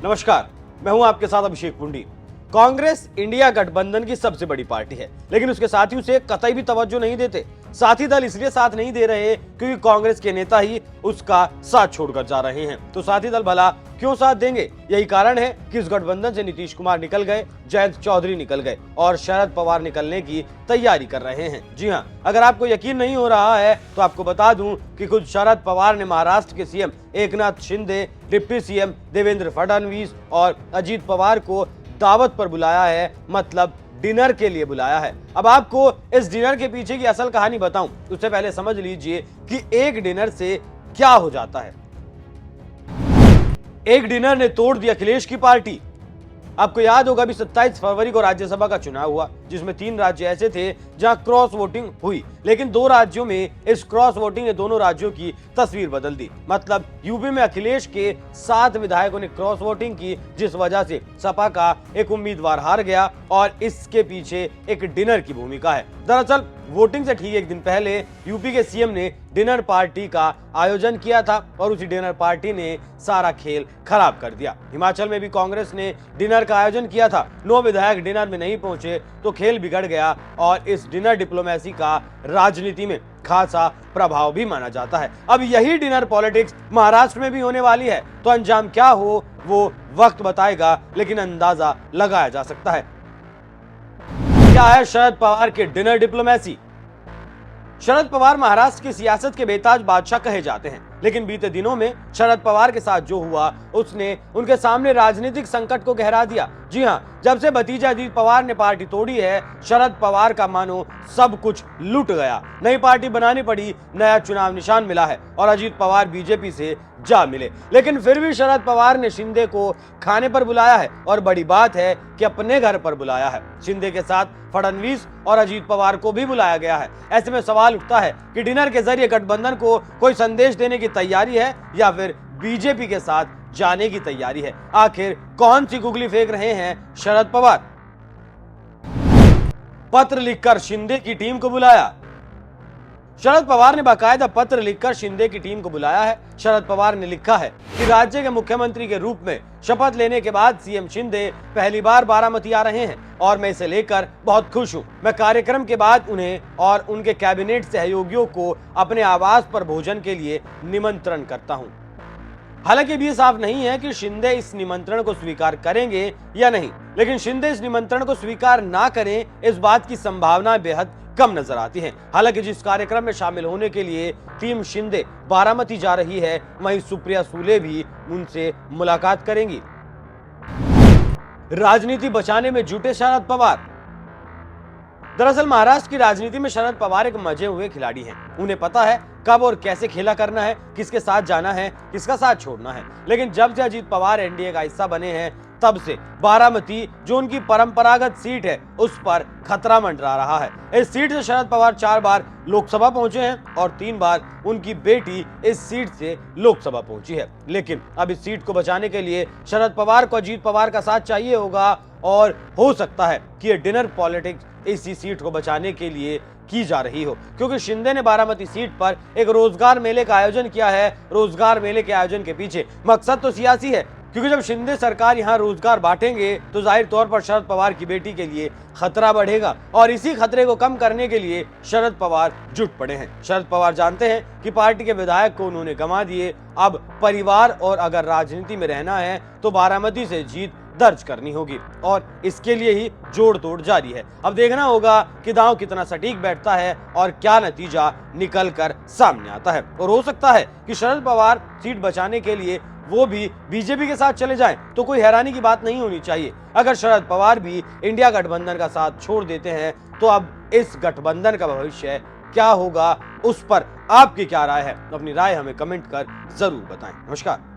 नमस्कार, मैं हूं आपके साथ अभिषेक पुंडी। कांग्रेस इंडिया गठबंधन की सबसे बड़ी पार्टी है, लेकिन उसके साथी उसे कतई भी तवज्जो नहीं देते। साथी दल इसलिए साथ नहीं दे रहे क्योंकि कांग्रेस के नेता ही उसका साथ छोड़कर जा रहे हैं। तो साथी दल भला क्यों साथ देंगे? यही कारण है कि इस गठबंधन से नीतीश कुमार निकल गए, जयंत चौधरी निकल गए और शरद पवार निकलने की तैयारी कर रहे हैं। जी हां, अगर आपको यकीन नहीं हो रहा है तो आपको बता दूं कि खुद शरद पवार ने महाराष्ट्र के CM Eknath Shinde, deputy CM Devendra Fadnavis और अजीत पवार को दावत पर बुलाया है, मतलब डिनर के लिए बुलाया है। अब आपको इस डिनर के पीछे की असल कहानी बताऊं, उससे पहले समझ लीजिए कि एक डिनर से क्या हो जाता है। एक डिनर ने तोड़ दी अखिलेश की पार्टी। आपको याद होगा अभी 27 फरवरी को राज्यसभा का चुनाव हुआ, जिसमें 3 राज्य ऐसे थे जहां क्रॉस वोटिंग हुई, लेकिन 2 राज्यों में इस क्रॉस वोटिंग ने दोनों राज्यों की तस्वीर बदल दी। मतलब यूपी में अखिलेश के 7 विधायकों ने क्रॉस वोटिंग की, जिस वजह से सपा का एक उम्मीदवार हार गया और इसके पीछे एक डिनर की भूमिका है। दरअसल वोटिंग से ठीक एक दिन पहले यूपी के सीएम ने डिनर पार्टी का आयोजन किया था और उसी डिनर पार्टी ने सारा खेल खराब कर दिया। हिमाचल में भी कांग्रेस ने डिनर का आयोजन किया था, 9 विधायक डिनर में नहीं पहुंचे तो खेल बिगड़ गया और इस डिनर डिप्लोमेसी का राजनीति में खासा प्रभाव भी माना जाता है। अब यही डिनर पॉलिटिक्स महाराष्ट्र में भी होने वाली है, तो अंजाम क्या हो वो वक्त बताएगा, लेकिन अंदाजा लगाया जा सकता है। क्या है शरद पवार के डिनर डिप्लोमेसी? शरद पवार महाराष्ट्र की सियासत के बेताज बादशाह कहे जाते हैं, लेकिन बीते दिनों में शरद पवार के साथ जो हुआ उसने उनके सामने राजनीतिक संकट को गहरा दिया। जी हां, जब से भतीजा अजीत पवार ने पार्टी तोड़ी है, शरद पवार का मानो सब कुछ लूट गया। नई पार्टी बनानी पड़ी, नया चुनाव निशान मिला है और अजीत पवार बीजेपी से जा मिले, लेकिन फिर भी शरद पवार ने शिंदे को खाने पर बुलाया है और बड़ी बात है कि अपने घर पर बुलाया है। शिंदे के साथ फडणवीस और अजीत पवार को भी बुलाया गया है। ऐसे में सवाल उठता है कि डिनर के जरिए गठबंधन को कोई संदेश देने की तैयारी है या फिर बीजेपी के साथ जाने की तैयारी है। आखिर कौन सी गुगली फेंक रहे हैं शरद पवार? पत्र लिखकर शिंदे की टीम को बुलाया। शरद पवार ने बाकायदा पत्र लिखकर शिंदे की टीम को बुलाया है। शरद पवार ने लिखा है कि राज्य के मुख्यमंत्री के रूप में शपथ लेने के बाद सीएम शिंदे पहली बार बारामती आ रहे हैं और मैं इसे लेकर बहुत खुश हूं। मैं कार्यक्रम के बाद उन्हें और उनके कैबिनेट सहयोगियों को अपने आवास पर भोजन के लिए निमंत्रण करता हूं। हालांकि ये साफ नहीं है कि शिंदे इस निमंत्रण को स्वीकार करेंगे या नहीं, लेकिन शिंदे इस निमंत्रण को स्वीकार ना करें, इस बात की संभावना बेहद कम नजर आती है। हालांकि जिस कार्यक्रम में शामिल होने के लिए टीम शिंदे बारामती जा रही है, वहीं सुप्रिया सुले भी उनसे मुलाकात करेंगी। राजनीति बचाने में जुटे शरद पवार। दरअसल महाराष्ट्र की राजनीति में शरद पवार एक मजे हुए खिलाड़ी हैं। उन्हें पता है कब और कैसे खेला करना है, किसके साथ जाना है, किसका साथ छोड़ना है। लेकिन जब से अजीत पवार एनडीए का हिस्सा बने हैं, तब से बारामती जो उनकी परंपरागत सीट है, उस पर खतरा मंडरा रहा है। इस सीट से शरद पवार 4 बार लोकसभा पहुंचे हैं और 3 बार उनकी बेटी इस सीट से लोकसभा पहुंची है। लेकिन अब इस सीट को बचाने के लिए शरद पवार को अजीत पवार का साथ चाहिए होगा और हो सकता है कि ये डिनर पॉलिटिक्स इसी सीट को बचाने के लिए की जा रही हो, क्योंकि शिंदे ने बारामती सीट पर एक रोजगार मेले का आयोजन किया है। रोजगार मेले के आयोजन के पीछे मकसद तो सियासी है, क्योंकि जब शिंदे सरकार यहां रोजगार बांटेंगे तो जाहिर तौर पर शरद पवार की बेटी के लिए खतरा बढ़ेगा और इसी खतरे को कम करने के लिए शरद पवार जुट पड़े हैं। शरद पवार जानते हैं कि पार्टी के विधायक को उन्होंने गंवा दिए, अब परिवार और अगर राजनीति में रहना है तो बारामती से जीत दर्ज करनी होगी और इसके लिए ही जोड़ तोड़ जारी है। अब देखना होगा कि दांव कितना सटीक बैठता है और क्या नतीजा निकल कर सामने आता है। और हो सकता है कि शरद पवार सीट बचाने के लिए वो भी बीजेपी के साथ चले जाएं, तो कोई हैरानी की बात नहीं होनी चाहिए। अगर शरद पवार भी इंडिया गठबंधन का साथ छोड़ देते हैं तो अब इस गठबंधन का भविष्य क्या होगा, उस पर आपकी क्या राय है? अपनी राय हमें कमेंट कर जरूर बताएं। नमस्कार।